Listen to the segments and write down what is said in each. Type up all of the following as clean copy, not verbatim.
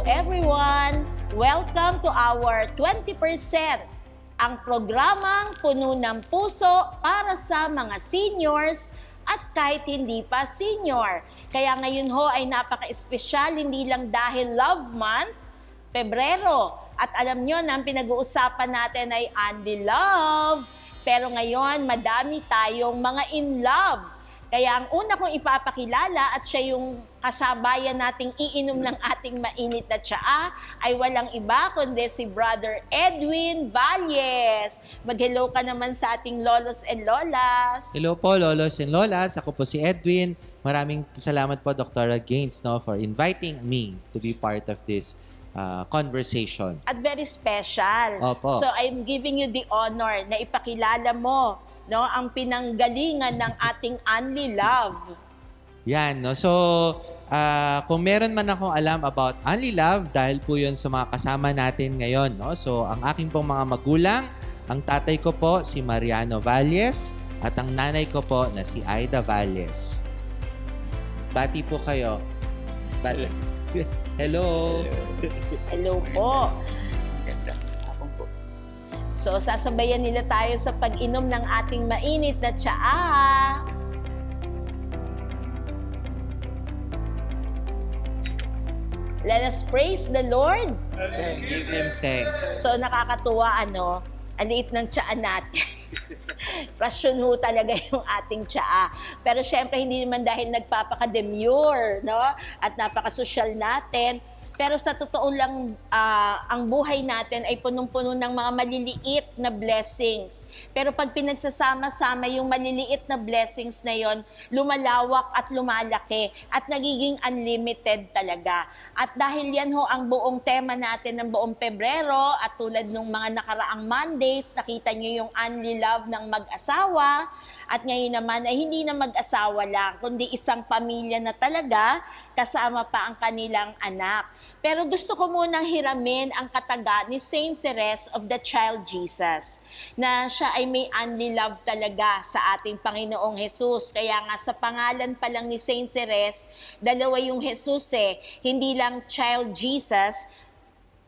everyone! Welcome to our 20%, ang programang puno ng puso para sa mga seniors at kahit hindi pa senior. Kaya ngayon ho ay napaka-espesyal, hindi lang dahil Love Month, Pebrero. At alam nyo na ang pinag-uusapan natin ay Only Love. Pero ngayon, madami tayong mga in love. Kaya ang una kong ipapakilala at siya yung kasabayan nating iinom ng ating mainit na tsaa ay walang iba kundi si Brother Edwin Valles. Mag-hello ka naman sa ating lolos and lolas. Hello po, lolos and lolas. Ako po si Edwin. Maraming salamat po, Dr. Gaines, for inviting me to be part of this conversation. At very special. Opo. So I'm giving you the honor na ipakilala mo ang pinanggalingan ng ating Only Love. Yan, no? So, kung meron man akong alam about Only Love, dahil po yun sa mga kasama natin ngayon, no? So, ang aking pong mga magulang, ang tatay ko po si Mariano Valles at ang nanay ko po na si Aida Valles. Bati po kayo. Hello. Hello po. So, sasabayan nila tayo sa pag-inom ng ating mainit na tsaa. Let us praise the Lord. And give Him thanks. So, nakakatuwa, Ang liit ng tsaa natin. Rasyon ho talaga yung ating tsaa. Pero syempre, hindi naman dahil nagpapaka-demure, At napaka-social natin. Pero sa totoo lang, ang buhay natin ay punong-puno ng mga maliliit na blessings. Pero pag pinagsasama-sama yung maliliit na blessings na yon, lumalawak at lumalaki at nagiging unlimited talaga. At dahil yan ho ang buong tema natin ng buong Pebrero at tulad ng mga nakaraang Mondays, nakita nyo yung Only Love ng mag-asawa. At ngayon naman ay hindi na mag-asawa lang, kundi isang pamilya na talaga kasama pa ang kanilang anak. Pero gusto ko munang hiramin ang kataga ni Saint Therese of the Child Jesus, na siya ay may only love talaga sa ating Panginoong Jesus. Kaya nga sa pangalan pa lang ni Saint Therese, dalawa yung Jesus hindi lang Child Jesus.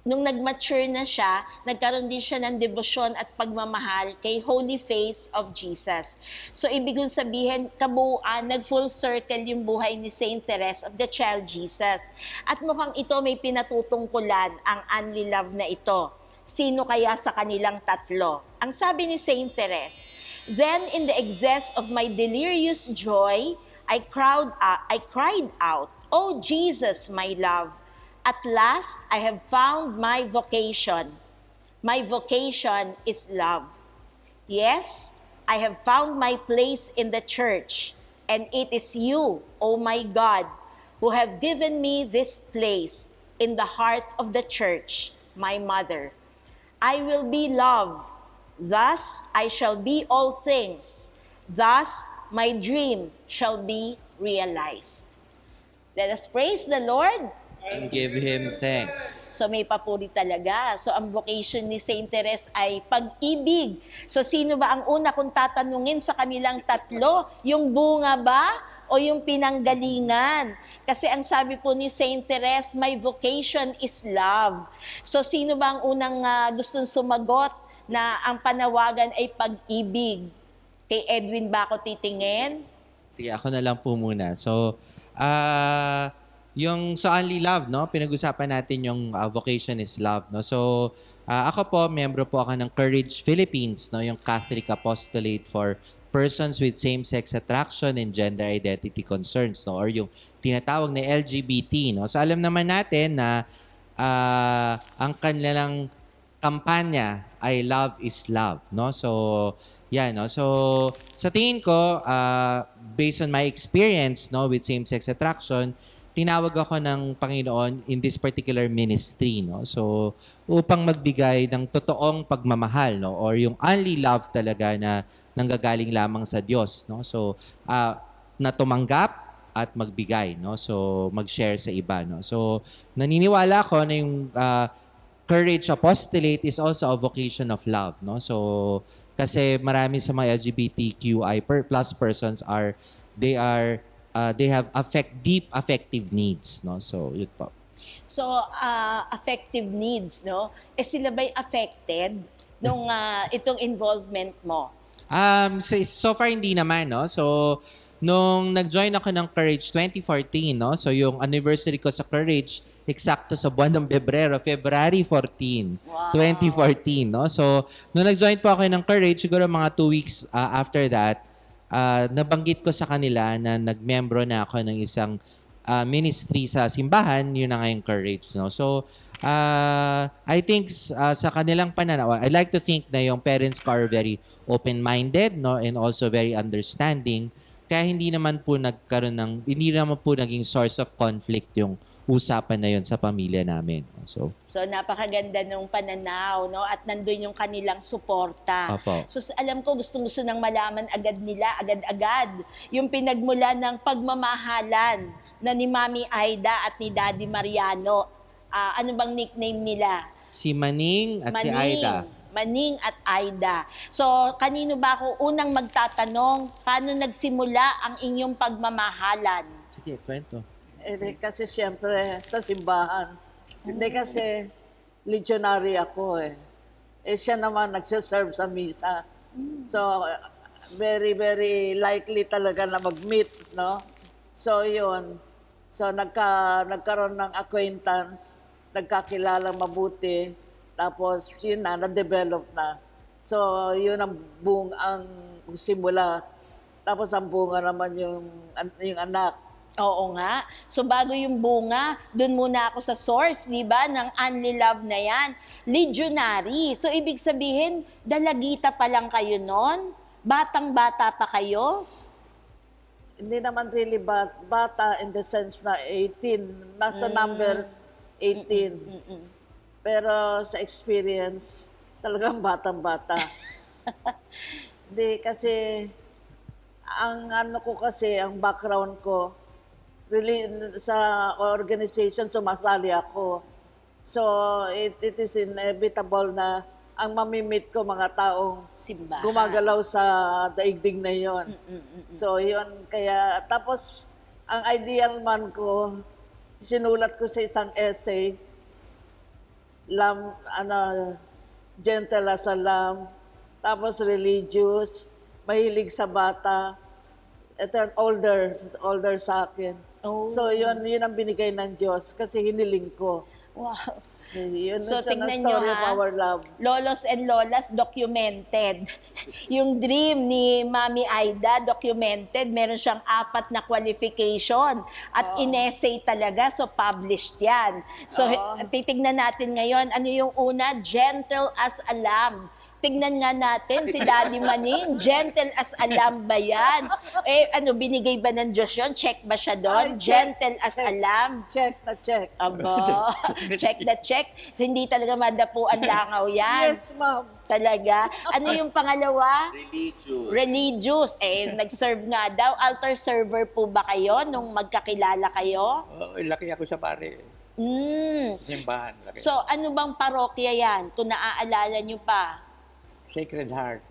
Nung nag-mature na siya, nagkaroon din siya ng debosyon at pagmamahal kay Holy Face of Jesus. So, ibig sabihin, kabuuan, nag-full circle yung buhay ni Saint Therese of the Child Jesus. At mukhang ito may pinatutungkulan ang Only Love na ito. Sino kaya sa kanilang tatlo? Ang sabi ni Saint Therese, "Then in the excess of my delirious joy, I cried out, 'Oh Jesus, my love, at last, I have found my vocation. My vocation is love. Yes, I have found my place in the church, and it is you, O my God, who have given me this place in the heart of the church, my mother. I will be love. Thus, I shall be all things. Thus, my dream shall be realized." Let us praise the Lord. And give Him thanks. So may papuri talaga. So ang vocation ni Saint Therese ay pag-ibig. So sino ba ang una kung tatanungin sa kanilang tatlo? Yung bunga ba o yung pinanggalingan? Kasi ang sabi po ni Saint Therese, my vocation is love. So sino ba ang unang gustong sumagot na ang panawagan ay pag-ibig? Kay Edwin ba ako titingin? Sige, ako na lang po muna. So, yung sa Only Love, pinag-usapan natin yung vocation is love, So, ako po, membro po ako ng Courage Philippines, yung Catholic Apostolate for Persons with Same-Sex Attraction and Gender Identity Concerns, or yung tinatawag na LGBT, So, alam naman natin na ang kanilang kampanya ay Love is Love, So, yan, So, sa tingin ko, based on my experience, with same-sex attraction, tinawag ako ng Panginoon in this particular ministry, So, upang magbigay ng totoong pagmamahal, or yung only love talaga na nanggagaling lamang sa Diyos, So, na tumanggap at magbigay, So, mag-share sa iba, So, naniniwala ako na yung Courage Apostolate is also a vocation of love, So, kasi marami sa mga LGBTQI plus persons they have deep affective needs, So, yun po. So, affective needs, no? Sila ba'y affected nung itong involvement mo? So far hindi naman, no? So, nung nag-join ako ng Courage 2014, no? So, yung anniversary ko sa Courage, eksakto sa buwan ng February 14, Wow. 2014, no? So, nung nag-join po ako ng Courage, siguro mga 2 weeks after that, nabanggit ko sa kanila na nagmembro na ako ng isang ministry sa simbahan, yun na nga yung Courage, no? So, I think sa kanilang pananaw, I like to think na yung parents ko are very open-minded, no, and also very understanding. Kaya hindi naman po naging source of conflict yung usapan na yun sa pamilya namin. So, Napakaganda nung pananaw, no? At nandun yung kanilang suporta. Opo. So, alam ko, gustong-gusto nang malaman agad nila, agad-agad, yung pinagmula ng pagmamahalan na ni Mami Aida at ni Daddy Mariano. Ano bang nickname nila? si Maning at si Aida. Maning at Aida. So, kanino ba ako unang magtatanong, paano nagsimula ang inyong pagmamahalan? Sige, kwento. Kasi siyempre, sa simbahan. Hindi kasi legionary ako eh. Siya naman nagsiserve sa misa. So, very, very likely talaga na mag-meet, no? So, yun. So, nagkaroon ng acquaintance, nagkakilalang mabuti, tapos yun na-develop na. So, yun ang ang simula. Tapos ang bunga naman yung anak. Oo nga. So bago yung bunga, dun muna ako sa source, di ba, ng Only Love na yan. Legionary. So ibig sabihin, dalagita pa lang kayo nun? Batang-bata pa kayo? Hindi naman really bata in the sense na 18. Nasa numbers 18. Pero sa experience, talagang batang-bata. Hindi kasi, ang background ko, really, sa organization, sumasali ako. So, it is inevitable na ang mamimit ko mga taong Simbahan. gumagalaw sa daigdig na yon. So, yun. Kaya, tapos, ang ideal man ko, sinulat ko sa isang essay, gentle as a lamb, tapos religious, mahilig sa bata, ito older sa akin. Oh. So, yun ang binigay ng Diyos kasi hiniling ko. Wow. So, yun So, ang tingnan story nyo, of ha? our love. Lolos and Lolas, documented. Yung dream ni Mami Aida, documented. Meron siyang 4 na qualification. At in-essay talaga, so published yan. So, titignan natin ngayon, ano yung una? Gentle as a lamb. Tingnan nga natin si Daddy Maning, gentle as a lamb ba yan? Binigay ba ng Diyos yun? Check ba siya doon? Ay, check, Gentle as a check. lamb? Check na check. Aba, check na check. So, hindi talaga madapuan langaw yan. Yes, ma'am. Talaga. Ano yung pangalawa? Religious. Religious. Nag-serve nga daw. Altar server po ba kayo nung magkakilala kayo? Laki ako sa pare. Simbahan. Laki. So, ano bang parokya yan? Kung naaalala nyo pa. Sacred Heart.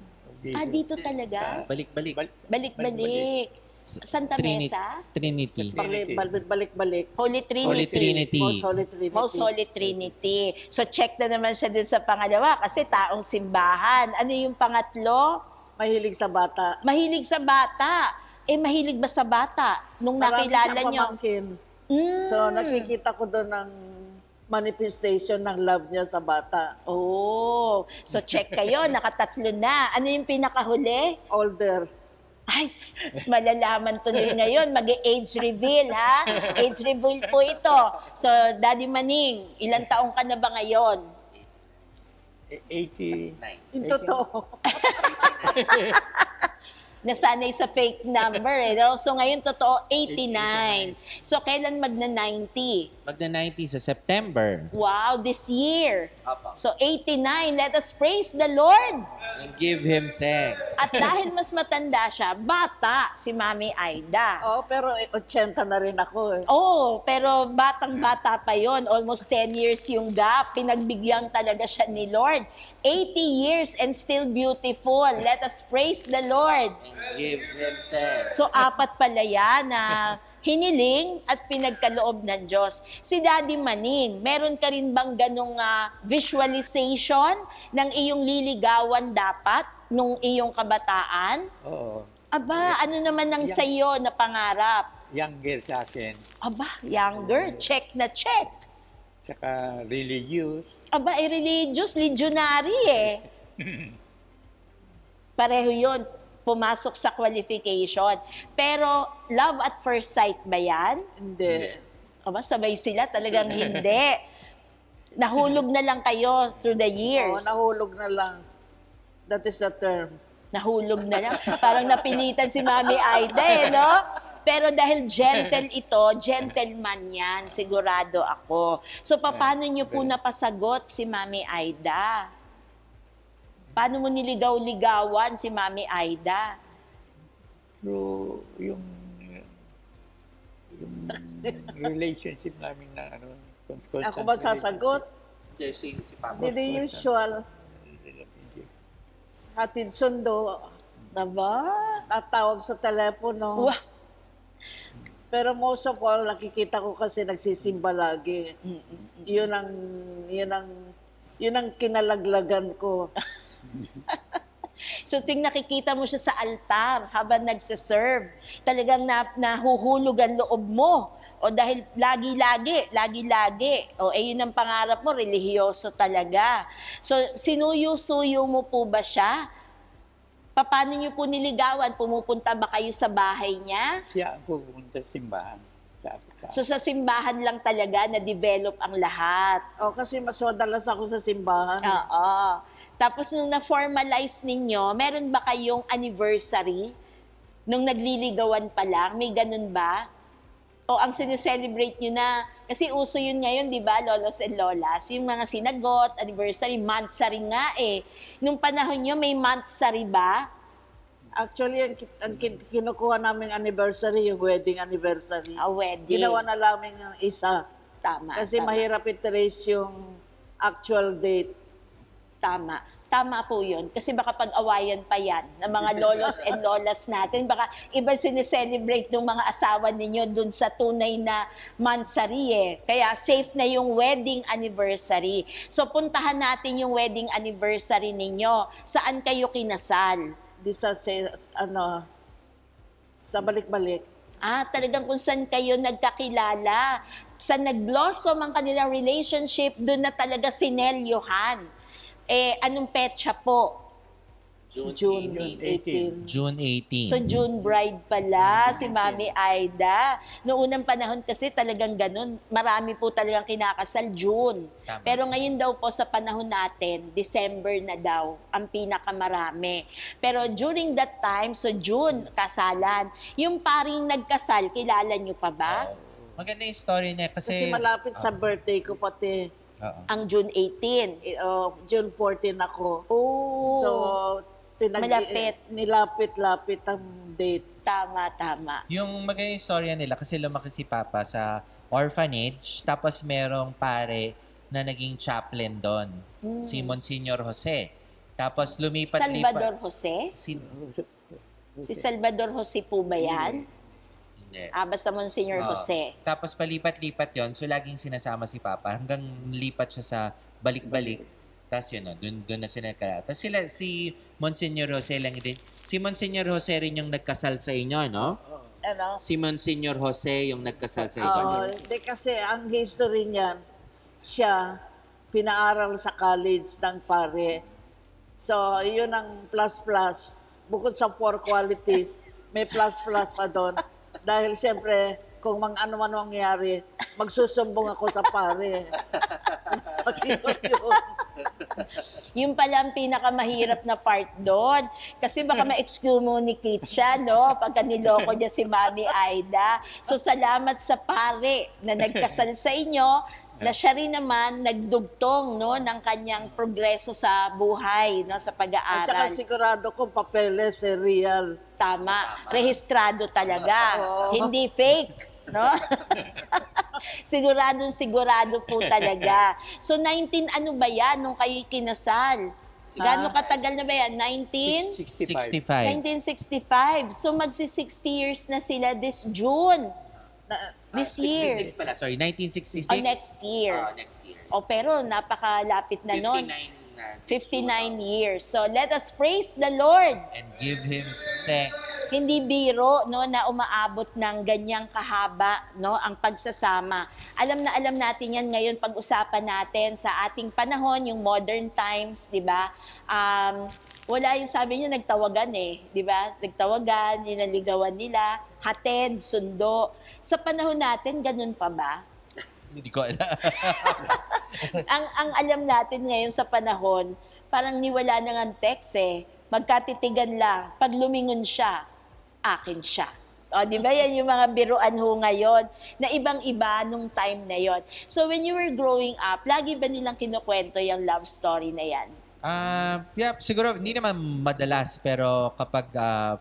Dito talaga? Balik-balik. Balik-balik. Santa Mesa? Trinity. Balik-balik. Holy Trinity. Holy Trinity. Most Holy Trinity. Most Holy Trinity. So, check na naman siya dun sa pangalawa kasi taong simbahan. Ano yung pangatlo? Mahilig sa bata. Mahilig sa bata. Mahilig ba sa bata? Nung Marami nakilala siyang nyo? pamangkin. So, nakikita ko doon ng manifestation ng love niya sa bata. Oh, so check kayo, nakatatlo na. Ano yung pinakahuli? Older. Ay, malalaman tuloy ngayon, mag-age reveal, ha? Age reveal po ito. So, Daddy Maning, ilang taong ka na ba ngayon? 80. In totoo. Nasanay sa fake number, no? So, ngayon, totoo, 89. So, kailan magna-90? Magna-90 sa September. Wow, this year. Apa. So, 89. Let us praise the Lord. And give Him thanks. At dahil mas matanda siya, bata si Mami Aida. Pero 80 na rin ako eh. Oh, pero batang-bata pa yon, almost 10 years yung gap. Pinagbigyan talaga siya ni Lord. 80 years and still beautiful. Let us praise the Lord. And give Him thanks. So, 4 pala yan na hiniling at pinagkaloob ng Diyos. Si Daddy Maning, meron ka rin bang ganong visualization ng iyong liligawan dapat nung iyong kabataan? Oo. Aba, ano naman ang Yeah. sa'yo na pangarap? Younger sa akin. Aba, younger, check na check. Tsaka religious. Aba, religious, legionary eh. Pareho yun, pumasok sa qualification. Pero, love at first sight ba yan? Hindi. Aba, sabay sila, talagang hindi. Nahulog na lang kayo through the Oo, years. nahulog na lang. That is the term. Nahulog na lang. Parang napilitan si Mami Aida eh, no? Pero dahil gentle ito, gentleman yan, sigurado ako. So, paano niyo po napasagot si Mami Aida? Paano mo niligaw-ligawan si Mami Aida? Through yung relationship namin na ano. Ako ba sasagot? Yes, si Papa. Hindi the usual. Hatid sundo, Diba? tatawag sa telepono. Wah! Pero most of all, nakikita ko kasi nagsisimba lagi. Yun ang kinalaglagan ko. So, tuwing nakikita mo siya sa altar habang nagsiserve, talagang nahuhulog ang loob mo. O dahil lagi-lagi. O yun ang pangarap mo, relihiyoso talaga. So, sinuyo-suyo mo po ba siya? Paano niyo po niligawan? Pumupunta ba kayo sa bahay niya? Siya ang pupunta sa simbahan. So, sa simbahan lang talaga na-develop ang lahat. O kasi mas madalas ako sa simbahan. Oo. Tapos nung na-formalize ninyo, meron ba kayong anniversary? Nung nagliligawan pa lang, may ganun ba? O ang sineselebrate nyo na, kasi uso yun ngayon, di ba, lolos and lolas, yung mga sinagot, anniversary, monthsary nga eh. Nung panahon nyo, may monthsary ba? Actually, ang kinukuha naming anniversary, yung wedding anniversary. A wedding. Ginawa na namin ang isa. Tama. Kasi tama. mahirap i-trace yung actual date. Tama. Tama po yun. Kasi baka pag-awayan pa yan ng mga lolos and lolas natin. Baka iba sineselebrate ng mga asawa ninyo dun sa tunay na monthsary eh. Kaya safe na yung wedding anniversary. So puntahan natin yung wedding anniversary ninyo. Saan kayo kinasal? Di sa balik-balik. Talagang kung saan kayo nagkakilala. Sa nag-blossom ang kanilang relationship, doon na talaga sinelyohan. Anong petsa po? June 18. June 18. So, June bride pala, si Mami Aida. Noong unang panahon kasi talagang ganun. Marami po talagang kinakasal June. Tama. Pero ngayon daw po sa panahon natin, December na daw ang pinakamarami. Pero during that time, so June, kasalan. Yung paring nagkasal, kilala nyo pa ba? Maganda yung story niya kasi... Kasi malapit sa birthday ko pati. Oo. Ang June 18. June 14 ako. Oh, So, malapit. nilapit-lapit ang date. Tama. Yung maganda yung storya nila kasi lumaki si Papa sa orphanage tapos merong pare na naging chaplain doon. Si Monsignor Jose. Tapos lumipat-lipat. Salvador Jose? Si, Si Salvador Jose po ba yan? hindi. Basta Monsignor Oo. Jose. Tapos palipat-lipat yon, so laging sinasama si Papa hanggang lipat siya sa balik-balik. Tapos yun, dun na sila nagkala. Tapos si Monsignor Jose lang din. Si Monsignor Jose rin yung nagkasal sa inyo, no? Ano? Si Monsignor Jose yung nagkasal sa inyo. Hindi kasi ang history niyan, siya pinaaral sa college ng pare. So, yun ang plus-plus. Bukod sa 4 qualities, may plus-plus pa doon. Dahil siyempre, kung ano man mangyari, magsusumbong ako sa pare. So, yun. Yung pala ang pinakamahirap na part doon. Kasi baka ma-excommunicate siya, no? Pagka niloko niya si Mami Aida. So, salamat sa pare na nagkasal sa inyo, na siya rin naman nagdugtong, no, ng kanyang progreso sa buhay, no, sa At saka pag-aaral. sigurado kong papeles, real. Tama. Rehistrado talaga. Oo. Hindi fake. No? Sigurado po talaga. So, 19 ano ba yan nung kayo kinasal? Gano'ng katagal na ba yan? 65. 65. 1965. So, magsi-60 years na sila this June. This year. 66 pala, sorry, 1966. O next year. Next year. O pero napakalapit na nun. 59 years. So let us praise the Lord. And give Him thanks. Hindi biro no na umaabot ng ganyang kahaba no ang pagsasama. Alam na alam natin yan ngayon pag-usapan natin sa ating panahon, yung modern times, 'di ba? Wala yung sabi niya nagtawagan 'di ba? Nagtawagan, ninaligawan nila, hatid, sundo. Sa panahon natin ganun pa ba? Hindi ko alam. ang alam natin ngayon sa panahon, parang niwala na ng text magkatitigan lang. Pag lumingon siya, akin siya. O, di ba yan yung mga biruan ho ngayon na ibang-iba nung time na yon. So when you were growing up, lagi ba nilang kinukwento yung love story na yan? Yeah, siguro hindi naman madalas pero kapag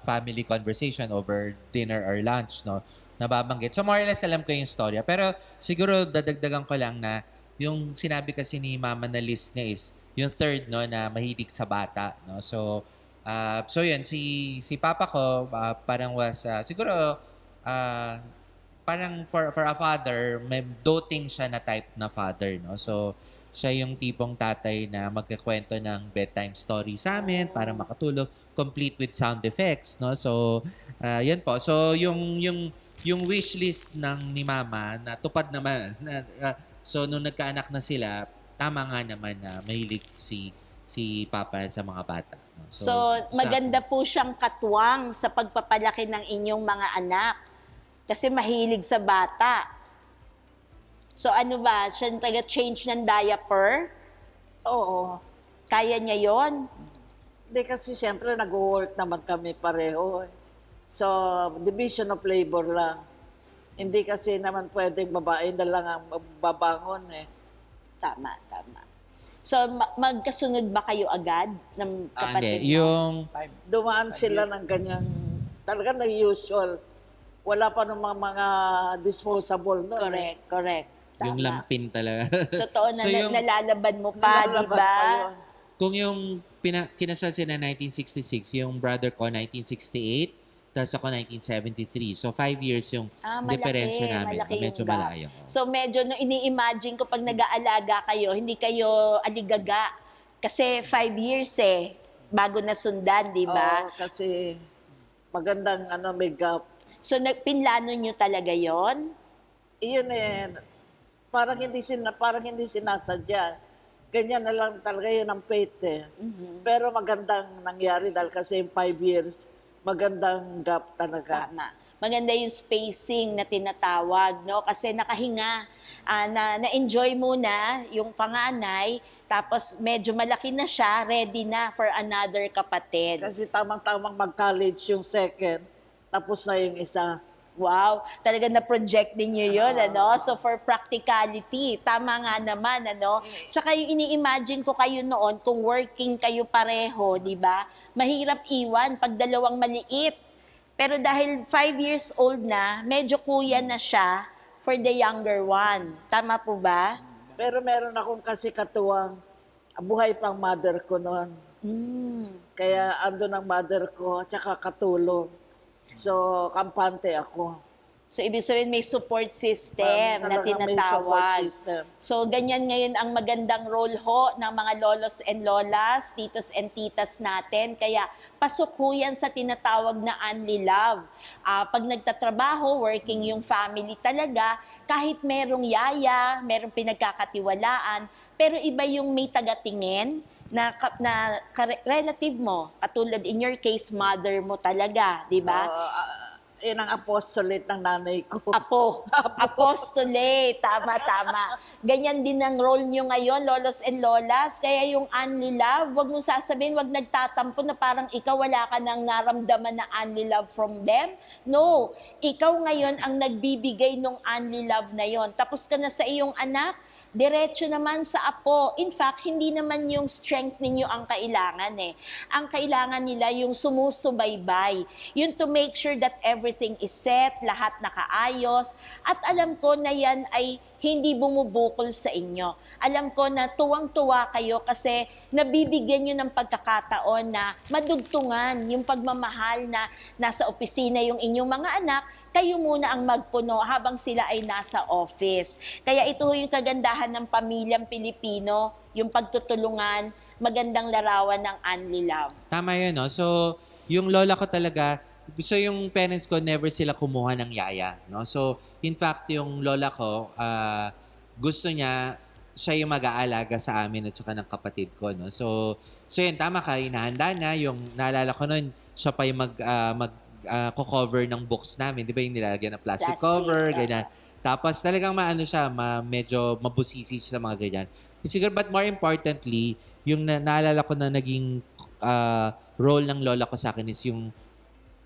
family conversation over dinner or lunch, no, nababanggit. So more or less alam ko yung storya. Pero siguro dadagdagan ko lang na yung sinabi kasi ni Mama na list niya is yung third, no, na mahilig sa bata, no. So yun, si Papa ko parang was siguro parang for a father, may doting siya na type na father, no. So siya yung tipong tatay na magkakwento ng bedtime story sa amin para makatulog, complete with sound effects, no. So yan po. So yung wish list ni Mama na tupad naman. So nung nagkaanak na sila, tama nga naman na mahilig si Papa sa mga bata. No? So maganda po siyang katuwang sa pagpapalaki ng inyong mga anak kasi mahilig sa bata. So ano ba, siya taga-change ng diaper? Oo. Kaya niya yon? Hindi kasi siyempre nag-work naman kami pareho. So, division of labor lang. Hindi kasi naman pwedeng babae na lang ang babangon Tama. So magkasunod ba kayo agad ng kapatid Hindi. mo? Dumaan sila ng ganyan, talaga na usual. Wala pa ng mga disposable noon. Correct. Tama. Yung lampin talaga. Totoo na So yung- nalalaban mo pa, di Nalalaban ba? pa yun. Kung yung kinasal sila 1966, yung brother ko 1968, tapos ako 1973. So 5 years yung diferensya namin. malaki Medyo yung gap. malayo. So medyo no, ini-imagine ko pag nag-aalaga kayo, hindi kayo aligaga. Kasi 5 years bago nasundan, di ba? Oo, kasi magandang may gap. So pinlano nyo talaga yon? Iyon parang hindi sinasadya. Ganyan na lang talaga yun ang fate Pero magandang nangyari dahil kasi 5 years, magandang gap talaga. Tama. Maganda yung spacing na tinatawag, no? Kasi nakahinga, na-enjoy muna yung panganay, tapos medyo malaki na siya, ready na for another kapatid. Kasi tamang-tamang mag-college yung second, tapos na yung isa. Wow, talaga na-project ninyo yun, ano? So for practicality, tama nga naman, ano? Tsaka yung ini-imagine ko kayo noon, kung working kayo pareho, di ba? Mahirap iwan pag dalawang maliit. Pero dahil 5 years old na, medyo kuya na siya for the younger one. Tama po ba? Pero meron akong kasi katuwang, buhay pang mother ko noon. Kaya andun ang mother ko, tsaka katulong. So, kampante ako. So, ibig sabihin may support system na Talagang may support tinatawag. system. So, ganyan ngayon ang magandang role ho ng mga lolos and lolas, titos and titas natin. Kaya, pasok ho yan sa tinatawag na unli love. Pag nagtatrabaho, working yung family talaga, kahit merong yaya, merong pinagkakatiwalaan, pero iba yung may tagatingin, na relative mo, katulad in your case, mother mo talaga, di ba? Yun ang apostolate ng nanay ko. Apostolate, tama. Ganyan din ang role nyo ngayon, lolos and lolas. Kaya yung unli love, wag mo sasabihin, wag nagtatampo na parang ikaw wala ka nang naramdaman na unli love from them. No, ikaw ngayon ang nagbibigay ng unli love na yon. Tapos ka na sa iyong anak, diretso naman sa apo. In fact, hindi naman yung strength ninyo ang kailangan Ang kailangan nila yung sumusubaybay. Yun to make sure that everything is set, lahat nakaayos. At alam ko na yan ay hindi bumubukol sa inyo. Alam ko na tuwang-tuwa kayo kasi nabibigyan nyo ng pagkakataon na madugtungan yung pagmamahal na nasa opisina yung inyong mga anak, kayo muna ang magpuno habang sila ay nasa office. Kaya ito yung kagandahan ng pamilyang Pilipino, yung pagtutulungan, magandang larawan ng Unli Love. Tama yun, no? So, yung lola ko talaga, so yung parents ko, never sila kumuha ng yaya, no? So, in fact, yung lola ko, gusto niya, siya yung mag-aalaga sa amin at saka ng kapatid ko, no? So yun, tama ka, inahanda niya. Yung naalala ko nun, siya pa yung cover ng books namin. Di ba yung nilalagyan ng plastic cover, ganyan. Tapos talagang siya, medyo mabusisi siya sa mga ganyan. Siguro, but more importantly, yung naalala ko na naging role ng lola ko sa akin is yung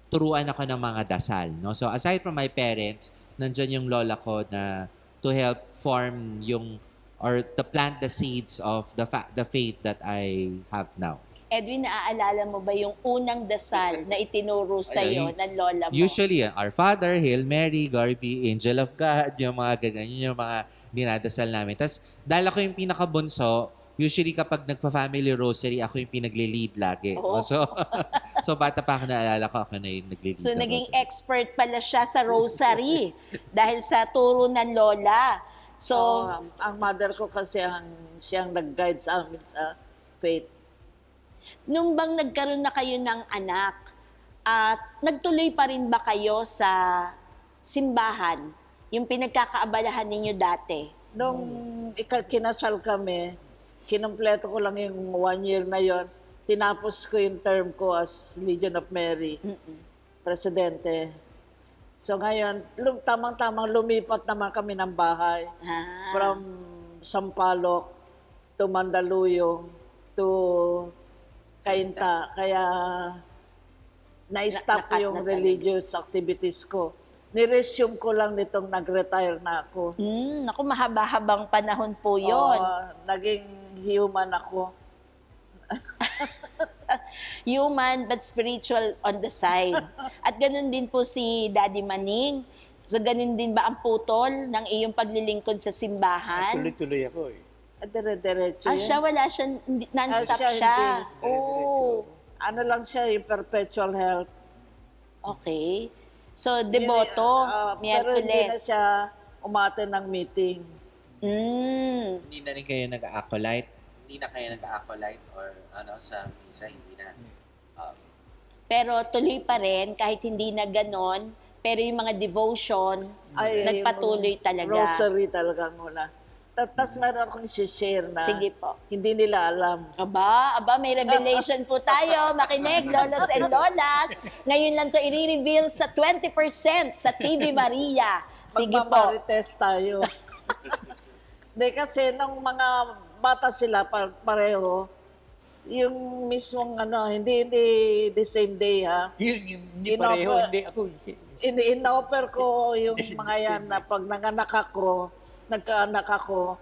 turuan ako ng mga dasal, no? So aside from my parents, nandyan yung lola ko na to help form or to plant the seeds of the faith that I have now. Edwin, naaalala mo ba yung unang dasal na itinuro sa iyo ng lola mo? Usually, Our Father, Hail Mary, Garby, Angel of God, yung mga ganyan, yun yung mga dinadasal namin. Tapos, dahil ako yung pinakabunso, usually kapag nagpa-family rosary, ako yung pinagli-lead lagi. Oh. So bata pa ako, naalala ko, ako na yung nagli-lead. So, ng naging rosary. expert pala siya sa rosary dahil sa turo ng lola. So, ang mother ko kasi siyang nag-guide sa amin sa faith. nung bang nagkaroon na kayo ng anak, at nagtuloy pa rin ba kayo sa simbahan? Yung pinagkakaabalahan ninyo dati? Nung kinasal kami, kinumpleto ko lang yung 1 year na yon. Tinapos ko yung term ko as Legion of Mary, presidente. So ngayon, tamang-tamang lumipat naman kami ng bahay. From Sampaloc to Mandaluyong to Cainta. Kaya na-stop Nakat yung na talaga. religious activities ko. Ni-resume ko lang nitong nag-retire na ako. Naku, mahaba-habang panahon po yun. Naging human ako. Human but spiritual on the side. At ganun din po si Daddy Maning. So ganun din ba ang putol ng iyong paglilingkod sa simbahan? Tuloy-tuloy ako eh. Dire-diretso yun. Siya wala siya, non-stop siya, siya. hindi. Oh, Ano lang siya, yung perpetual health. okay. So, deboto, Pero hindi na Miyerkules. siya umate ng meeting. Hindi na rin kayo nag-acolyte? Hindi na kayo nag-acolyte or sa misa, hindi na. Pero tuloy pa rin, kahit hindi na ganon, pero yung mga devotion, nagpatuloy yung talaga. Rosary talagang wala. Tapos meron akong share na Sige po. hindi nila alam. Aba, may revelation po tayo. Makinig, lolos and lolas. Ngayon lang to i-reveal sa 20% sa TV Maria. Sige po. Magmamarites tayo. Hindi kasi nung mga bata sila pareho, yung mismong hindi the same day ha. Hindi pareho, hindi ako. In-offer ko yung mga yan na pag nagkaanak ako,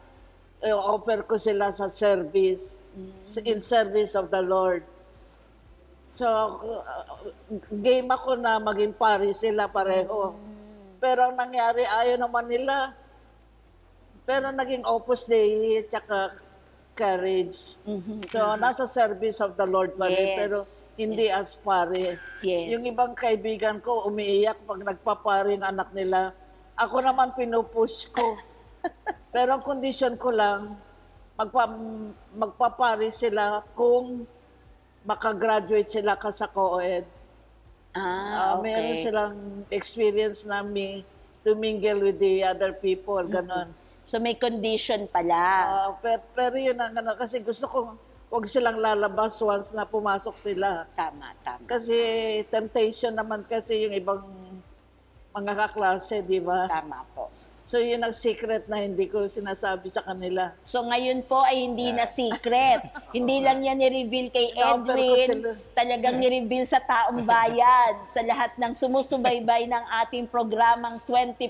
offer ko sila sa service, in service of the Lord. So, game ako na maging pari sila pareho. Pero ang nangyari, ayaw naman nila. Pero naging Opus Dei, tsaka courage. So, nasa service of the Lord pa rin, Yes. pero hindi as pare. Yes. Yung ibang kaibigan ko, umiiyak pag nagpapare ang anak nila. Ako naman pinupush ko. Pero ang condition ko lang, magpapare sila kung makagraduate sila ka sa co-ed. Okay. Meron silang experience na to mingle with the other people, ganon. So may condition pala. Pero yun ang kasi gusto ko huwag silang lalabas once na pumasok sila. Tama. Kasi temptation naman kasi yung ibang mga kaklase, di ba? Tama po. So yun ang secret na hindi ko sinasabi sa kanila. So ngayon po ay hindi na secret. Hindi lang yan ni-reveal kay Offer ko Edwin. sila. Talagang ni-reveal sa taong bayan. Sa lahat ng sumusubaybay ng ating programang 20%.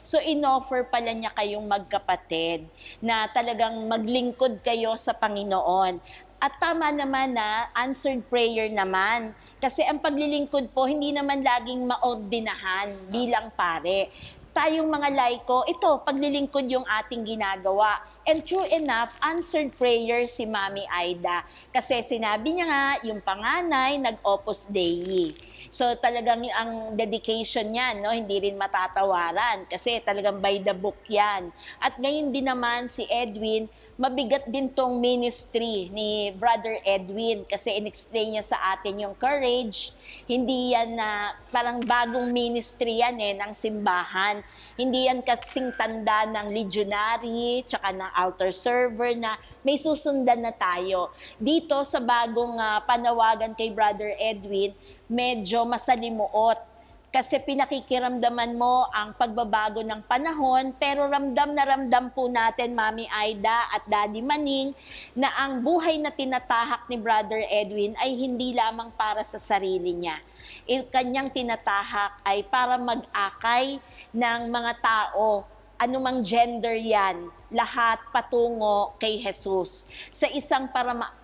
So in-offer pala niya kayong magkapatid na talagang maglingkod kayo sa Panginoon. At tama naman na answered prayer naman. Kasi ang paglilingkod po, hindi naman laging maordinahan bilang pare. Tayong mga laiko, ito, paglilingkod yung ating ginagawa. And true enough, answered prayer si Mami Aida. Kasi sinabi niya nga, yung panganay, nag-Opus Dei. So talagang ang dedication niya, no, hindi rin matatawaran kasi talagang by the book yan. At ngayon din naman si Edwin, mabigat din tong ministry ni Brother Edwin kasi in-explain niya sa atin yung courage. Hindi yan na parang bagong ministry yan ng simbahan. Hindi yan kasing tanda ng legionary tsaka ng altar server na may susundan na tayo. Dito sa bagong panawagan kay Brother Edwin, medyo masalimuot. Kasi pinakikiramdaman mo ang pagbabago ng panahon, pero ramdam na ramdam po natin, Mami Aida at Daddy Maning, na ang buhay na tinatahak ni Brother Edwin ay hindi lamang para sa sarili niya. Il kanyang tinatahak ay para mag-akay ng mga tao, anumang gender yan, lahat patungo kay Jesus sa isang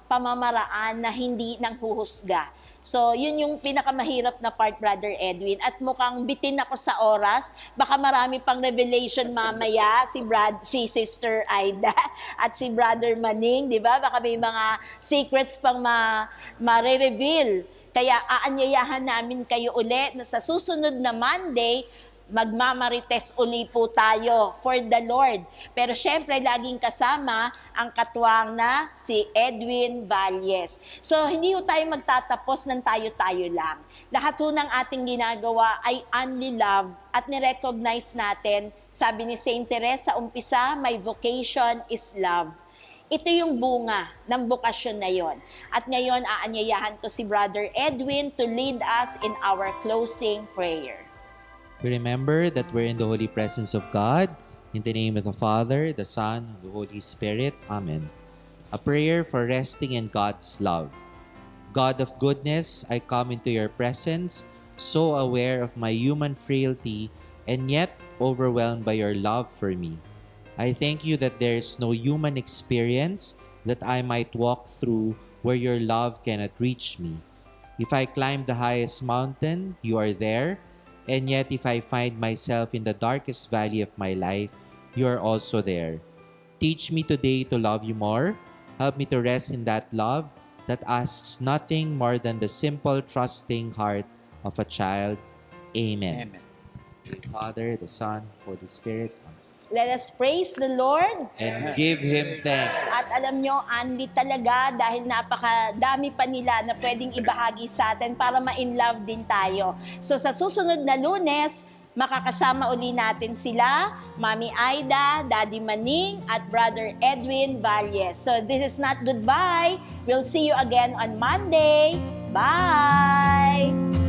pamamaraan na hindi nang huhusga. So, yun yung pinakamahirap na part, Brother Edwin. At mukhang bitin ako sa oras. Baka marami pang revelation mamaya si Sister Aida at si Brother Maning, di ba? Baka may mga secrets pang ma-reveal. Kaya aanyayahan namin kayo uli na sa susunod na Monday, magmamarites uli po tayo for the Lord. Pero syempre, laging kasama ang katuwang na si Edwin Valles. So, hindi ho tayo magtatapos ng tayo-tayo lang. Lahat ho ng ating ginagawa ay only love at nirecognize natin, sabi ni Saint Teresa sa umpisa, my vocation is love. Ito yung bunga ng bokasyon na yon. At ngayon, aanyayahan ko si Brother Edwin to lead us in our closing prayer. We remember that we're in the holy presence of God. In the name of the Father, the Son, and the Holy Spirit. Amen. A prayer for resting in God's love. God of goodness, I come into your presence, so aware of my human frailty and yet overwhelmed by your love for me. I thank you that there is no human experience that I might walk through where your love cannot reach me. If I climb the highest mountain, you are there. And yet, if I find myself in the darkest valley of my life, you are also there. Teach me today to love you more. Help me to rest in that love that asks nothing more than the simple, trusting heart of a child. Amen. Amen. Father, the Son, Holy Spirit. Amen. Let us praise the Lord. And give Him thanks. At alam nyo, Andy talaga, dahil napakadami pa nila na pwedeng ibahagi sa atin para ma-in-love din tayo. So sa susunod na Lunes, makakasama uli natin sila, Mami Aida, Daddy Maning, at Brother Edwin Valles. So this is not goodbye. We'll see you again on Monday. Bye!